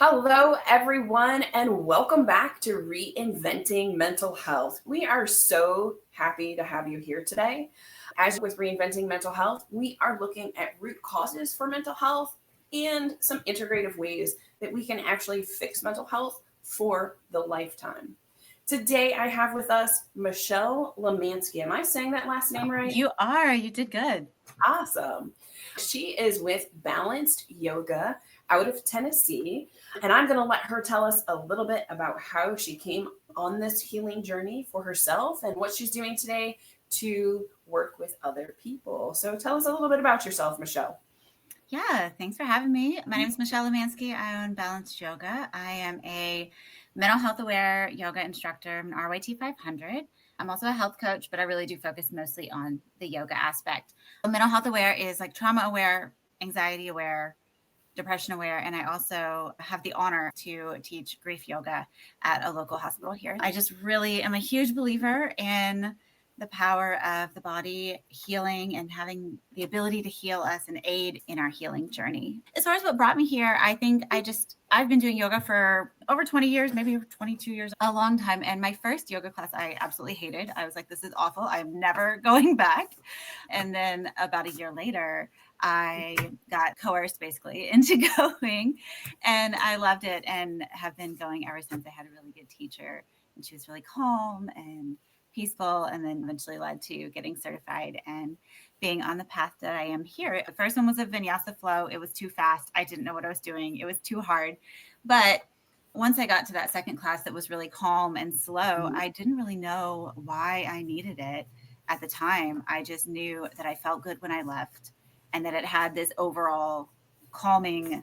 Hello, everyone, and welcome back to Reinventing Mental Health. We are so happy to have you here today. As with Reinventing Mental Health, we are looking at root causes for mental health and some integrative ways that we can actually fix mental health for the lifetime. Today, I have with us Michelle Lamansky. Am I saying that last name right? You are. You did good. Awesome. She is with Balanced Yoga out of Tennessee. And I'm going to let her tell us a little bit about how she came on this healing journey for herself and what she's doing today to work with other people. So tell us a little bit about yourself, Michelle. Yeah, thanks for having me. My name is Michelle Lamansky. I own Balanced Yoga. I am a mental health aware yoga instructor. I'm an RYT 500. I'm also a health coach, but I really do focus mostly on the yoga aspect. Mental health aware is like trauma aware, anxiety aware, depression aware, and I also have the honor to teach grief yoga at a local hospital here. I just really am a huge believer in the power of the body healing and having the ability to heal us and aid in our healing journey. As far as what brought me here, I think I've been doing yoga for over 20 years, maybe 22 years, a long time. And my first yoga class, I absolutely hated. I was like, this is awful. I'm never going back. And then about a year later, I got coerced basically into going, and I loved it and have been going ever since. I had a really good teacher, and she was really calm and peaceful, and then eventually led to getting certified and being on the path that I am here. The first one was a vinyasa flow. It was too fast. I didn't know what I was doing. It was too hard. But once I got to that second class that was really calm and slow, I didn't really know why I needed it at the time. I just knew that I felt good when I left and that it had this overall calming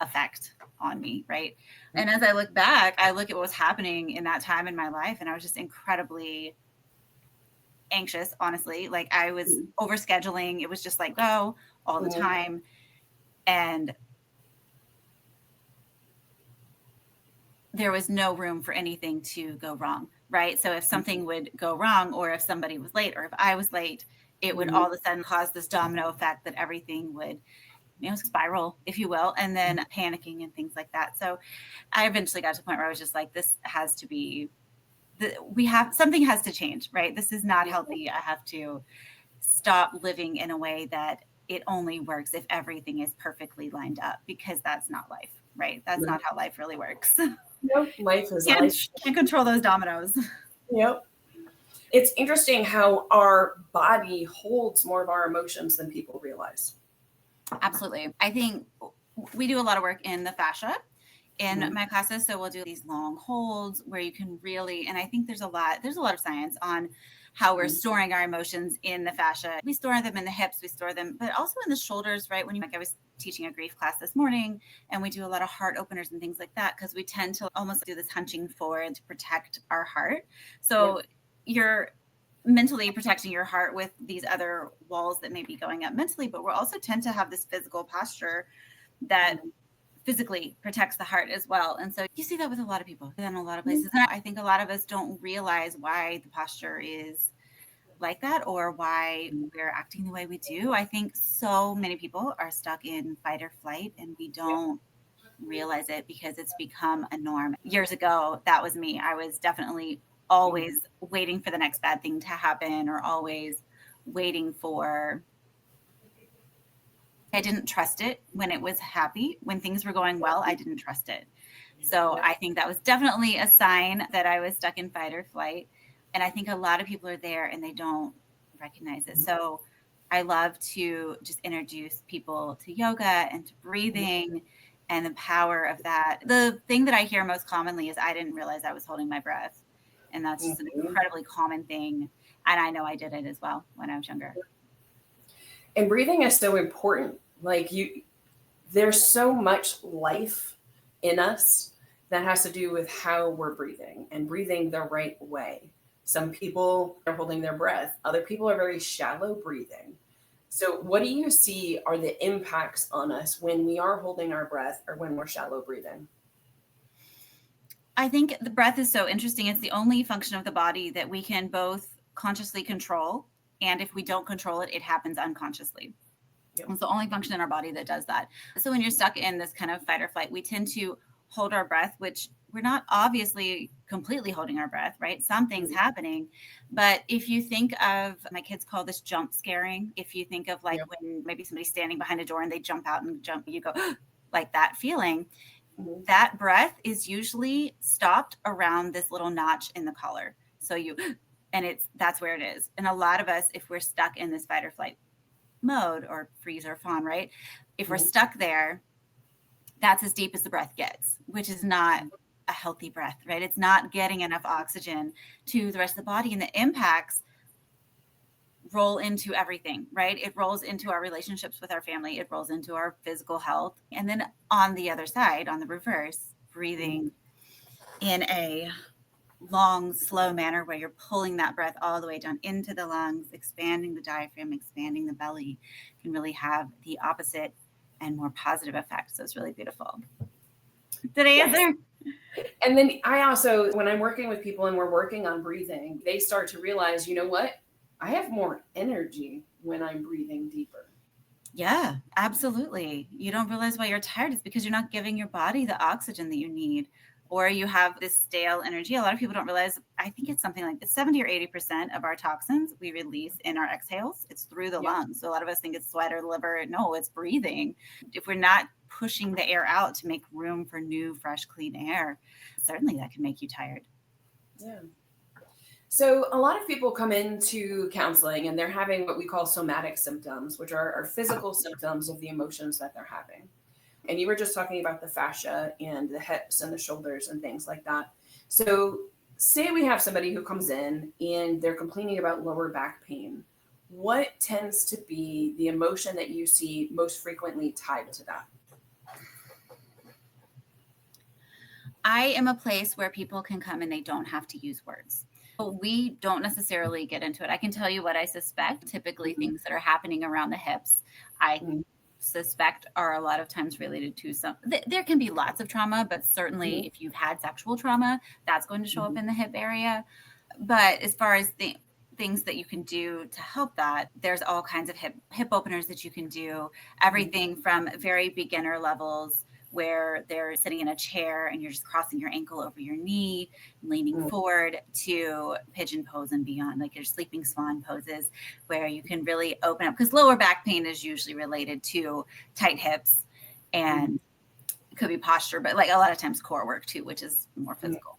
effect on me, right? And as I look back, I look at what was happening in that time in my life, and I was just incredibly anxious, honestly. Like I was overscheduling. It was just like go all the time. And there was no room for anything to go wrong, right? So if something would go wrong, or if somebody was late, or if I was late, it would all of a sudden cause this domino effect that everything would, spiral, if you will, and then panicking and things like that. So I eventually got to the point where I was just like, this has to be, something has to change, right? This is not healthy. I have to stop living in a way that it only works if everything is perfectly lined up, because that's not life, right? That's not how life really works. Nope, life is life. Can't control those dominoes. Yep. It's interesting how our body holds more of our emotions than people realize. Absolutely. I think we do a lot of work in the fascia in my classes. So we'll do these long holds where you can really, and I think there's a lot of science on how we're storing our emotions in the fascia. We store them in the hips, we store them, but also in the shoulders, right? I was teaching a grief class this morning, and we do a lot of heart openers and things like that, because we tend to almost do this hunching forward to protect our heart. So you're mentally protecting your heart with these other walls that may be going up mentally, but we also tend to have this physical posture that physically protects the heart as well. And so you see that with a lot of people in a lot of places. And I think a lot of us don't realize why the posture is like that, or why we're acting the way we do. I think so many people are stuck in fight or flight, and we don't realize it because it's become a norm. Years ago, that was me. I was definitely always waiting for the next bad thing to happen, or always waiting for, I didn't trust it when it was happy. When things were going well, I didn't trust it. So I think that was definitely a sign that I was stuck in fight or flight. And I think a lot of people are there and they don't recognize it. So I love to just introduce people to yoga and to breathing and the power of that. The thing that I hear most commonly is, I didn't realize I was holding my breath. And that's just an incredibly common thing. And I know I did it as well when I was younger. And breathing is so important. There's so much life in us that has to do with how we're breathing and breathing the right way. Some people are holding their breath. Other people are very shallow breathing. So what do you see are the impacts on us when we are holding our breath or when we're shallow breathing? I think the breath is so interesting. It's the only function of the body that we can both consciously control, and if we don't control it, it happens unconsciously. Yep. It's the only function in our body that does that. So when you're stuck in this kind of fight or flight, we tend to hold our breath, which we're not obviously completely holding our breath, right? Something's happening. But if you think of, my kids call this jump scaring. If you think of like when maybe somebody's standing behind a door and they jump out and jump, you go like that feeling, that breath is usually stopped around this little notch in the collar. So that's where it is. And a lot of us, if we're stuck in this fight or flight mode or freeze or fawn, right? If we're stuck there, that's as deep as the breath gets, which is not a healthy breath, right? It's not getting enough oxygen to the rest of the body, and the impacts roll into everything, right? It rolls into our relationships with our family. It rolls into our physical health. And then on the other side, on the reverse, breathing in a long, slow manner where you're pulling that breath all the way down into the lungs, expanding the diaphragm, expanding the belly, can really have the opposite and more positive effect. So it's really beautiful. Did I answer? And then I also, when I'm working with people and we're working on breathing, they start to realize, you know what? I have more energy when I'm breathing deeper. Yeah, absolutely. You don't realize why you're tired. It's because you're not giving your body the oxygen that you need, or you have this stale energy. A lot of people don't realize, I think it's something like 70 or 80% of our toxins we release in our exhales. It's through the lungs. So a lot of us think it's sweat or liver. No, it's breathing. If we're not pushing the air out to make room for new, fresh, clean air, certainly that can make you tired. Yeah. So a lot of people come into counseling and they're having what we call somatic symptoms, which are physical symptoms of the emotions that they're having. And you were just talking about the fascia and the hips and the shoulders and things like that. So say we have somebody who comes in and they're complaining about lower back pain. What tends to be the emotion that you see most frequently tied to that? I am a place where people can come and they don't have to use words. We don't necessarily get into it. I can tell you what I suspect, typically things that are happening around the hips. I suspect are a lot of times related to there can be lots of trauma, but certainly if you've had sexual trauma, that's going to show up in the hip area. But as far as things that you can do to help that, there's all kinds of hip openers that you can do, everything from very beginner levels where they're sitting in a chair and you're just crossing your ankle over your knee, leaning forward, to pigeon pose and beyond, like your sleeping swan poses, where you can really open up, because lower back pain is usually related to tight hips, and it could be posture, but like a lot of times core work too, which is more physical.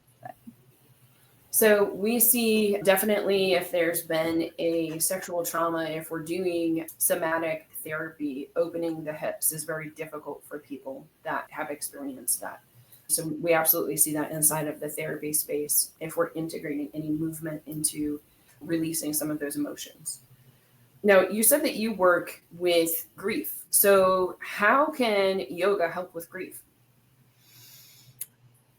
So we see definitely if there's been a sexual trauma, if we're doing somatic therapy, opening the hips is very difficult for people that have experienced that. So we absolutely see that inside of the therapy space if we're integrating any movement into releasing some of those emotions. Now, you said that you work with grief. So how can yoga help with grief?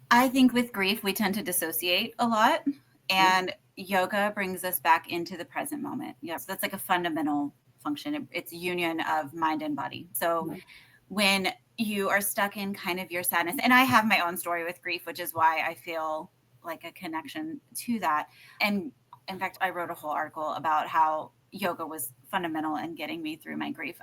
I think with grief, we tend to dissociate a lot, and yoga brings us back into the present moment. Yeah, so that's like a fundamental function. It's union of mind and body. So when you are stuck in kind of your sadness, and I have my own story with grief, which is why I feel like a connection to that. And in fact, I wrote a whole article about how yoga was fundamental in getting me through my grief.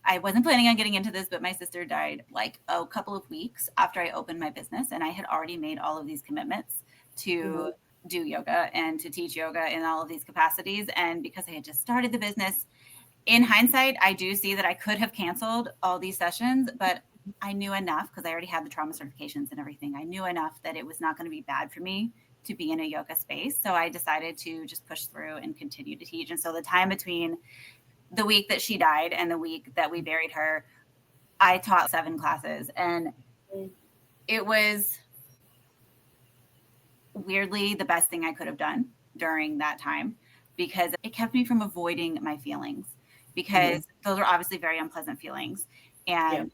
I wasn't planning on getting into this, but my sister died like a couple of weeks after I opened my business, and I had already made all of these commitments to do yoga and to teach yoga in all of these capacities. And because I had just started the business, in hindsight, I do see that I could have canceled all these sessions, but I knew enough, because I already had the trauma certifications and everything. I knew enough that it was not going to be bad for me to be in a yoga space. So I decided to just push through and continue to teach. And so the time between the week that she died and the week that we buried her, I taught 7 classes. And it was weirdly the best thing I could have done during that time, because it kept me from avoiding my feelings, because those are obviously very unpleasant feelings. And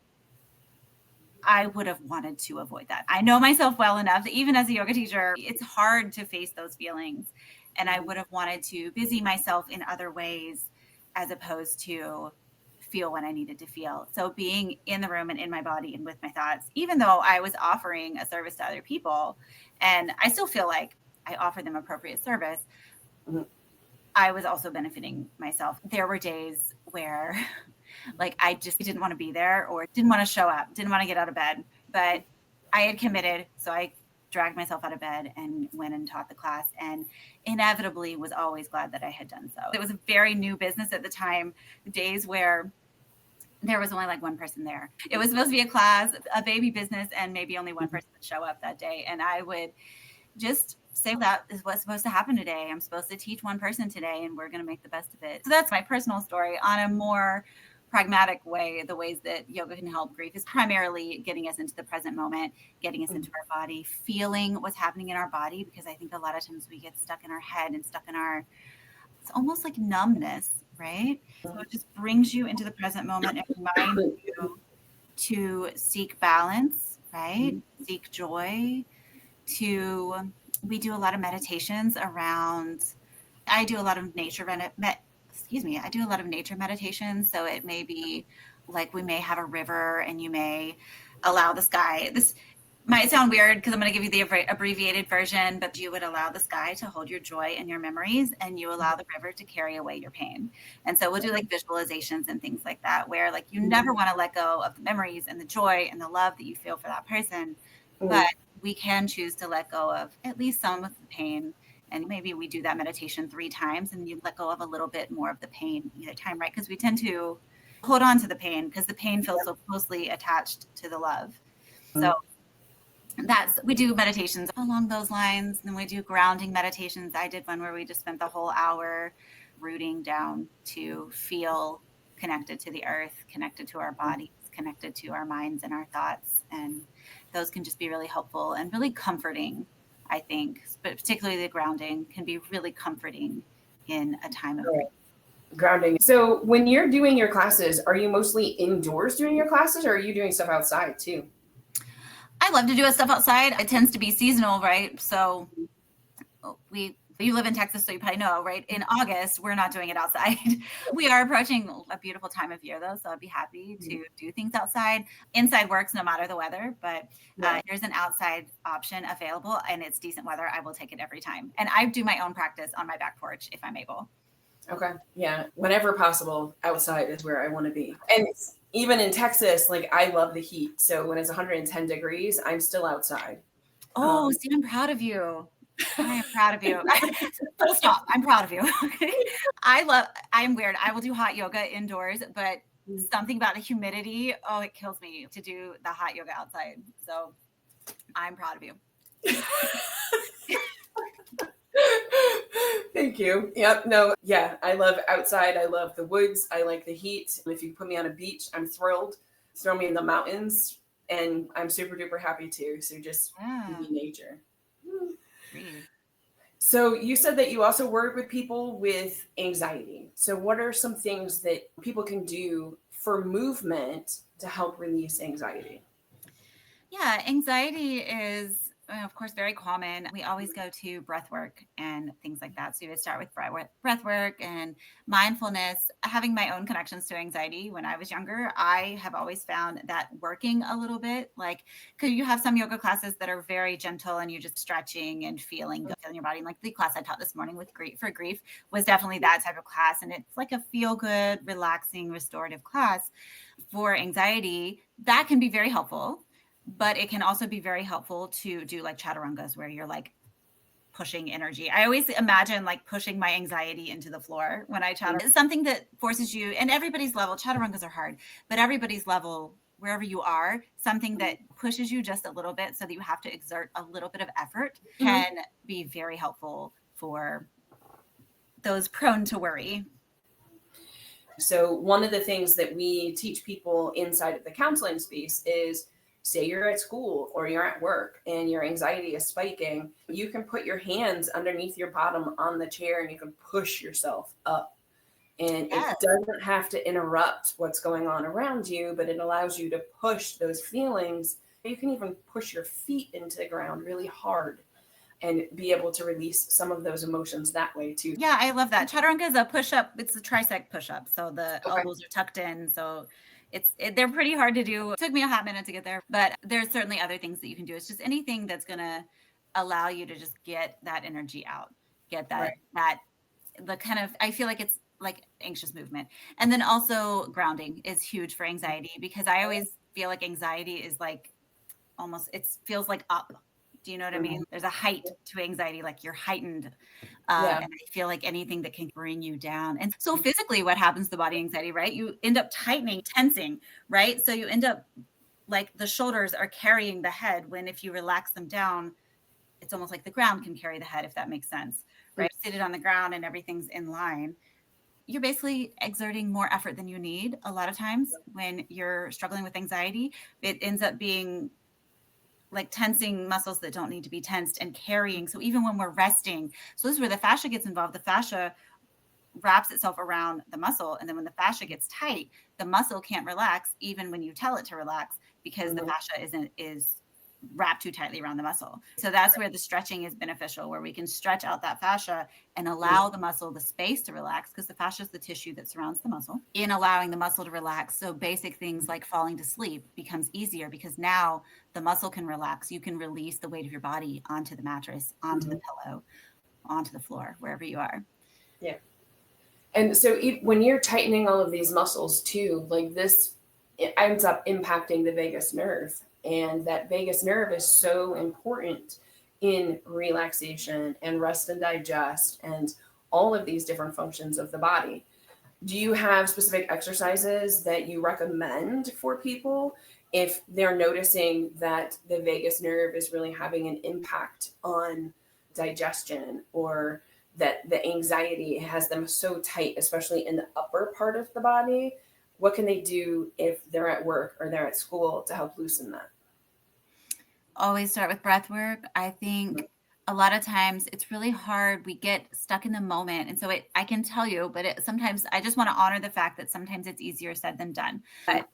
I would have wanted to avoid that. I know myself well enough that even as a yoga teacher, it's hard to face those feelings. And I would have wanted to busy myself in other ways as opposed to feel what I needed to feel. So being in the room and in my body and with my thoughts, even though I was offering a service to other people, and I still feel like I offer them appropriate service, I was also benefiting myself. There were days where like I just didn't want to be there, or didn't want to show up, didn't want to get out of bed. But I had committed. So I dragged myself out of bed and went and taught the class, and inevitably was always glad that I had done so. It was a very new business at the time, days where there was only like one person there. It was supposed to be a class, a baby business, and maybe only one person would show up that day. And I would just say, that is what's supposed to happen today. I'm supposed to teach one person today, and we're going to make the best of it. So that's my personal story. On a more pragmatic way, the ways that yoga can help grief is primarily getting us into the present moment, getting us into our body, feeling what's happening in our body, because I think a lot of times we get stuck in our head and stuck in our, it's almost like numbness, right? So it just brings you into the present moment and reminds you to seek balance, right? Seek joy. We do a lot of meditations around, I do a lot of nature I do a lot of nature meditations. So it may be like, we may have a river and you may allow the sky. This might sound weird because I'm going to give you the abbreviated version, but you would allow the sky to hold your joy and your memories, and you allow the river to carry away your pain. And so we'll do like visualizations and things like that, where like you never want to let go of the memories and the joy and the love that you feel for that person. But we can choose to let go of at least some of the pain. And maybe we do that meditation 3 times and you let go of a little bit more of the pain either time, right? Because we tend to hold on to the pain because the pain feels so closely attached to the love. So we do meditations along those lines. And we do grounding meditations. I did one where we just spent the whole hour rooting down to feel connected to the earth, connected to our bodies, connected to our minds and our thoughts. And those can just be really helpful and really comforting, I think. But particularly the grounding can be really comforting in a time of grief. Grounding. So when you're doing your classes, are you mostly indoors doing your classes, or are you doing stuff outside too? I love to do stuff outside. It tends to be seasonal, right? So you live in Texas, so you probably know, right? In August, we're not doing it outside. We are approaching a beautiful time of year, though, so I'd be happy to do things outside. Inside works no matter the weather, but there's an outside option available, and it's decent weather. I will take it every time. And I do my own practice on my back porch if I'm able. Okay. Yeah. Whenever possible, outside is where I want to be. And even in Texas, like, I love the heat. So when it's 110 degrees, I'm still outside. Oh, see, I'm proud of you. I am proud of you. Full stop. I'm proud of you. I'm weird. I will do hot yoga indoors, but something about the humidity, it kills me to do the hot yoga outside. So I'm proud of you. Thank you. Yep. No. Yeah. I love outside. I love the woods. I like the heat. If you put me on a beach, I'm thrilled. Throw me in the mountains and I'm super duper happy too. So just be nature. So you said that you also work with people with anxiety. So what are some things that people can do for movement to help release anxiety? Yeah, anxiety is, of course, very common. We always go to breath work and things like that. So you would start with breath work and mindfulness. Having my own connections to anxiety when I was younger, I have always found that working a little bit, like, because you have some yoga classes that are very gentle and you're just stretching and feeling good in your body. Like the class I taught this morning with grief was definitely that type of class. And it's like a feel good, relaxing, restorative class. For anxiety, that can be very helpful. But it can also be very helpful to do like chaturangas where you're like pushing energy. I always imagine like pushing my anxiety into the floor when I chatter. It's something that forces you, and everybody's level, chaturangas are hard, but everybody's level, wherever you are, something that pushes you just a little bit so that you have to exert a little bit of effort can be very helpful for those prone to worry. So one of the things that we teach people inside of the counseling space is, say you're at school or you're at work and your anxiety is spiking, you can put your hands underneath your bottom on the chair and you can push yourself up. And it doesn't have to interrupt what's going on around you, but it allows you to push those feelings. You can even push your feet into the ground really hard and be able to release some of those emotions that way too. Yeah, I love that. Chaturanga is a push-up. It's a tricep push-up. So the elbows are tucked in. So they're pretty hard to do. It took me a hot minute to get there, but there's certainly other things that you can do. It's just anything that's going to allow you to just get that energy out, get that the kind of, I feel like it's like anxious movement. And then also grounding is huge for anxiety, because I always feel like anxiety is like almost, it feels like up. Do you know what I mean? There's a height to anxiety, like you're heightened. Yeah. And I feel like anything that can bring you down. And so physically, what happens to body anxiety, right? You end up tightening, tensing, right? So you end up like the shoulders are carrying the head, when if you relax them down, it's almost like the ground can carry the head, if that makes sense, right? Sit it on the ground and everything's in line. You're basically exerting more effort than you need. A lot of times when you're struggling with anxiety, it ends up being like tensing muscles that don't need to be tensed and carrying. So even when we're resting, so this is where the fascia gets involved. The fascia wraps itself around the muscle. And then when the fascia gets tight, the muscle can't relax even when you tell it to relax, because the fascia is wrapped too tightly around the muscle. So that's where the stretching is beneficial, where we can stretch out that fascia and allow the muscle the space to relax, because the fascia is the tissue that surrounds the muscle, in allowing the muscle to relax. So basic things like falling to sleep becomes easier, because now the muscle can relax. You can release the weight of your body onto the mattress, onto the pillow, onto the floor, wherever you are. Yeah. And so when you're tightening all of these muscles too, like this, it ends up impacting the vagus nerve. And that vagus nerve is so important in relaxation and rest and digest and all of these different functions of the body. Do you have specific exercises that you recommend for people if they're noticing that the vagus nerve is really having an impact on digestion, or that the anxiety has them so tight, especially in the upper part of the body? What can they do if they're at work or they're at school to help loosen that? Always start with breath work. I think a lot of times it's really hard. We get stuck in the moment. And so I can tell you, but sometimes I just want to honor the fact that sometimes it's easier said than done. But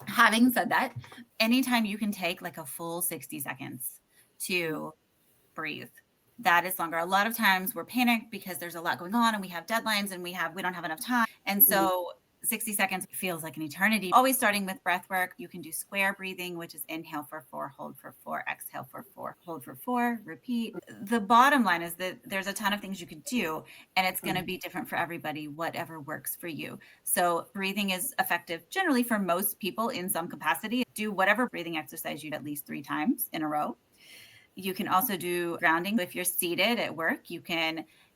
having said that, anytime you can take like a full 60 seconds to breathe, that is longer. A lot of times we're panicked because there's a lot going on and we have deadlines and we don't have enough time. And so 60 seconds feels like an eternity. Always starting with breath work. You can do square breathing, which is inhale for 4, hold for 4, exhale for 4, hold for 4, repeat. The bottom line is that there's a ton of things you could do, and it's going to be different for everybody, whatever works for you. So breathing is effective generally for most people in some capacity. Do whatever breathing exercise you do at least 3 times in a row. You can also do grounding. If you're seated at work,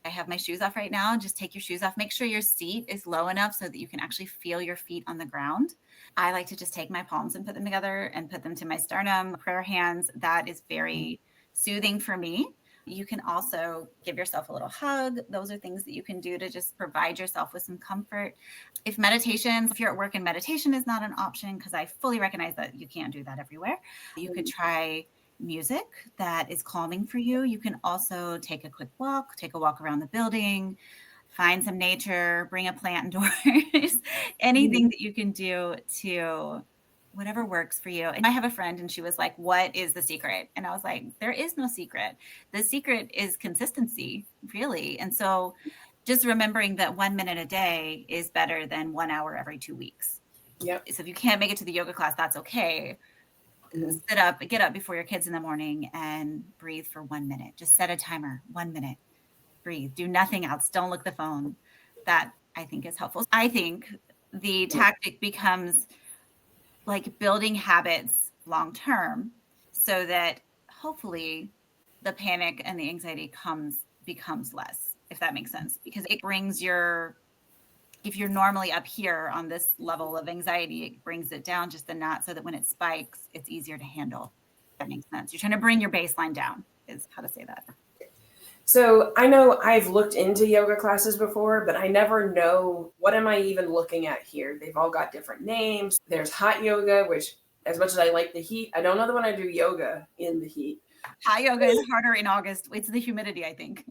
I have my shoes off right now. Just take your shoes off. Make sure your seat is low enough so that you can actually feel your feet on the ground. I like to just take my palms and put them together and put them to my sternum, prayer hands. That is very soothing for me. You can also give yourself a little hug. Those are things that you can do to just provide yourself with some comfort. If you're at work and meditation is not an option, because I fully recognize that you can't do that everywhere, you could try music that is calming for you. You can also take a walk around the building, find some nature, bring a plant indoors, anything that you can do to whatever works for you. And I have a friend and she was like, what is the secret? And I was like, there is no secret. The secret is consistency, really. And so just remembering that 1 minute a day is better than 1 hour every 2 weeks. Yep. So if you can't make it to the yoga class, that's okay. Get up before your kids in the morning and breathe for 1 minute. Just set a timer, 1 minute, breathe, do nothing else. Don't look at the phone. That I think is helpful. I think the tactic becomes like building habits long-term so that hopefully the panic and the anxiety becomes less, if that makes sense, because it brings if you're normally up here on this level of anxiety, it brings it down just a notch so that when it spikes, it's easier to handle. If that makes sense. You're trying to bring your baseline down, is how to say that. So I know I've looked into yoga classes before, but I never know, what am I even looking at here? They've all got different names. There's hot yoga, which, as much as I like the heat, I don't know that when I do yoga in the heat. Hot yoga is harder in August. It's the humidity, I think.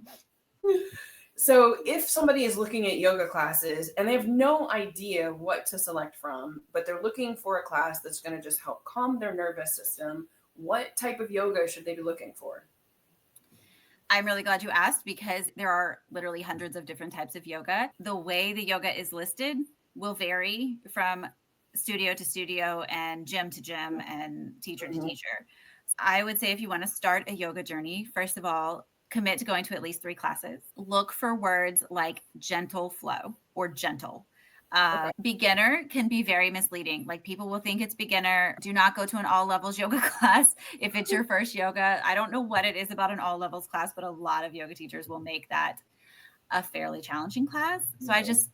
So if somebody is looking at yoga classes and they have no idea what to select from, but they're looking for a class that's going to just help calm their nervous system, what type of yoga should they be looking for? I'm really glad you asked, because there are literally hundreds of different types of yoga. The way the yoga is listed will vary from studio to studio and gym to gym and teacher to teacher. I would say if you want to start a yoga journey, first of all, commit to going to at least 3 classes. Look for words like gentle flow or gentle. Okay. Beginner can be very misleading. Like people will think it's beginner. Do not go to an all levels yoga class if it's your first yoga. I don't know what it is about an all levels class, but a lot of yoga teachers will make that a fairly challenging class. So I just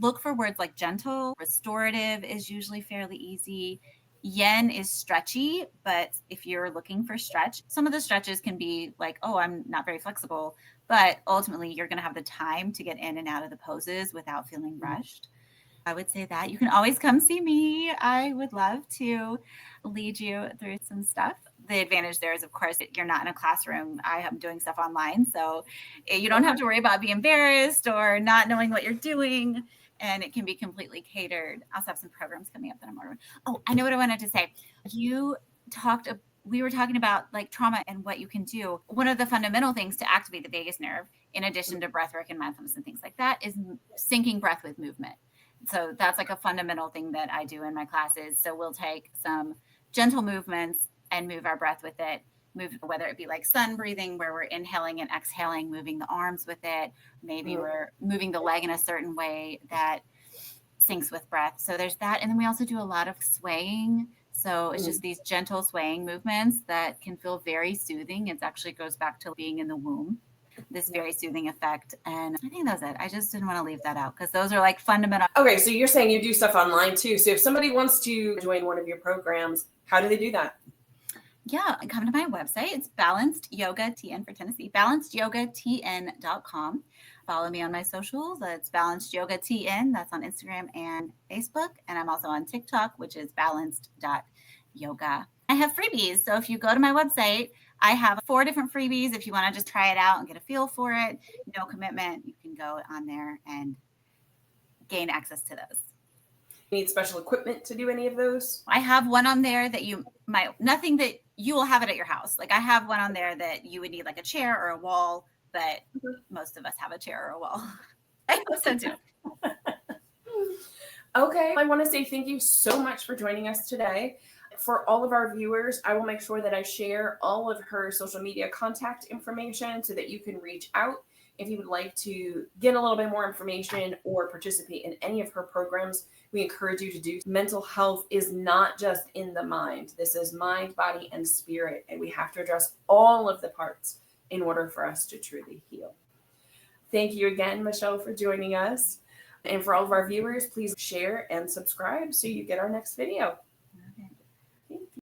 look for words like gentle. Restorative is usually fairly easy. Yen is stretchy, but if you're looking for stretch, some of the stretches can be like, oh, I'm not very flexible, but ultimately you're going to have the time to get in and out of the poses without feeling rushed. I would say that you can always come see me. I would love to lead you through some stuff. The advantage there is, of course, you're not in a classroom. I am doing stuff online. So you don't have to worry about being embarrassed or not knowing what you're doing. And it can be completely catered. I also have some programs coming up that I'm ordering. Oh, I know what I wanted to say. We were talking about like trauma and what you can do. One of the fundamental things to activate the vagus nerve, in addition to breathwork and mindfulness and things like that, is syncing breath with movement. So that's like a fundamental thing that I do in my classes. So we'll take some gentle movements and move our breath with it. Move, whether it be like sun breathing, where we're inhaling and exhaling, moving the arms with it. Maybe we're moving the leg in a certain way that syncs with breath. So there's that. And then we also do a lot of swaying. So it's just these gentle swaying movements that can feel very soothing. It actually goes back to being in the womb, this very soothing effect. And I think that's it. I just didn't want to leave that out because those are like fundamental. Okay, so you're saying you do stuff online too. So if somebody wants to join one of your programs, how do they do that? Yeah, come to my website. It's Balanced Yoga TN for Tennessee, balancedyogatn.com. Follow me on my socials. It's Balanced Yoga TN. That's on Instagram and Facebook. And I'm also on TikTok, which is balanced.yoga. I have freebies. So if you go to my website, I have 4 different freebies. If you want to just try it out and get a feel for it, no commitment, you can go on there and gain access to those. Need special equipment to do any of those? I have one on there that you might, nothing that you will have it at your house. Like I have one on there that you would need like a chair or a wall, but most of us have a chair or a wall. I hope so too. Okay. I want to say thank you so much for joining us today. For all of our viewers, I will make sure that I share all of her social media contact information so that you can reach out if you would like to get a little bit more information or participate in any of her programs. We encourage you to do. Mental health is not just in the mind. This is mind, body, and spirit. And we have to address all of the parts in order for us to truly heal. Thank you again, Michelle, for joining us. And for all of our viewers, please share and subscribe so you get our next video.